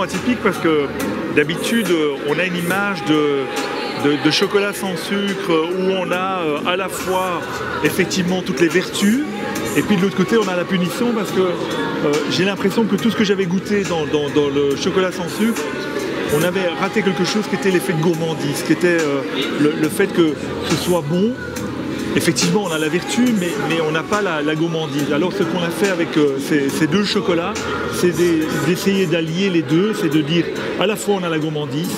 atypique parce que d'habitude on a une image de chocolat sans sucre où on a à la fois effectivement toutes les vertus et puis de l'autre côté on a la punition parce que j'ai l'impression que tout ce que j'avais goûté dans le chocolat sans sucre, on avait raté quelque chose qui était l'effet de gourmandise, qui était le fait que ce soit bon. Effectivement, on a la vertu, mais on n'a pas la gourmandise. Alors, ce qu'on a fait avec ces deux chocolats, c'est d'essayer d'allier les deux, c'est de dire à la fois on a la gourmandise,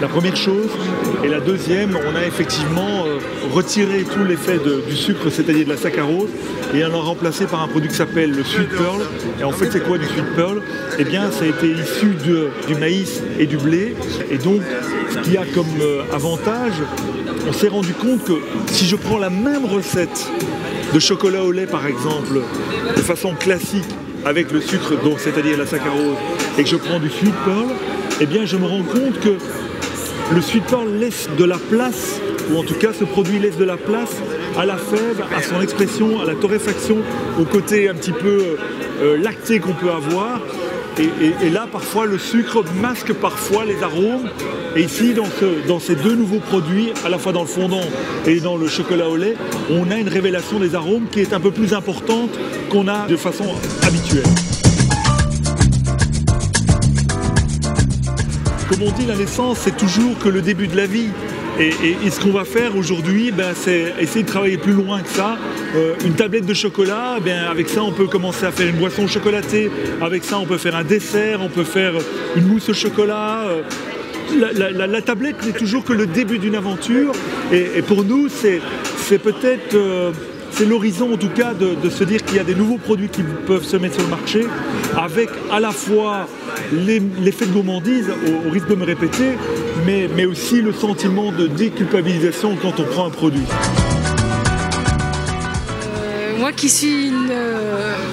la première chose, et la deuxième, on a effectivement retiré tout l'effet du sucre, c'est-à-dire de la saccharose, et on l'a remplacé par un produit qui s'appelle le Sweet Pearl. Et en fait, c'est quoi du Sweet Pearl? Eh bien, ça a été issu du maïs et du blé, et donc, ce qu'il y a comme avantage, on s'est rendu compte que si je prends la même recette de chocolat au lait par exemple, de façon classique avec le sucre, donc c'est-à-dire la saccharose, et que je prends du Sweet Pearl, eh bien je me rends compte que le Sweet Pearl laisse de la place, ou en tout cas ce produit laisse de la place à la fève, à son expression, à la torréfaction, au côté un petit peu lacté qu'on peut avoir. Et là, parfois, le sucre masque parfois les arômes. Et ici, dans ces deux nouveaux produits, à la fois dans le fondant et dans le chocolat au lait, on a une révélation des arômes qui est un peu plus importante qu'on a de façon habituelle. Comme on dit, la naissance, c'est toujours que le début de la vie. Et ce qu'on va faire aujourd'hui, c'est essayer de travailler plus loin que ça. Une tablette de chocolat, avec ça on peut commencer à faire une boisson chocolatée, avec ça on peut faire un dessert, on peut faire une mousse au chocolat. La tablette n'est toujours que le début d'une aventure et pour nous c'est peut-être c'est l'horizon en tout cas de se dire qu'il y a des nouveaux produits qui peuvent se mettre sur le marché avec à la fois l'effet de gourmandise, au risque de me répéter, mais aussi le sentiment de déculpabilisation quand on prend un produit. Moi qui suis une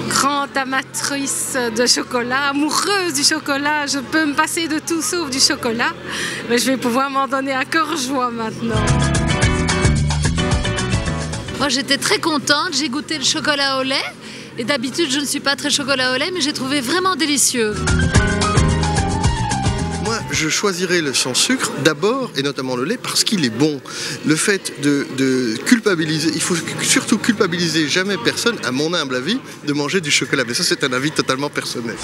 grande amatrice de chocolat, amoureuse du chocolat, je peux me passer de tout sauf du chocolat, mais je vais pouvoir m'en donner à cœur joie maintenant. Moi j'étais très contente, j'ai goûté le chocolat au lait et d'habitude je ne suis pas très chocolat au lait mais j'ai trouvé vraiment délicieux. Moi je choisirais le sans sucre d'abord et notamment le lait parce qu'il est bon. Le fait de culpabiliser, il faut surtout culpabiliser jamais personne, à mon humble avis, de manger du chocolat. Mais ça c'est un avis totalement personnel.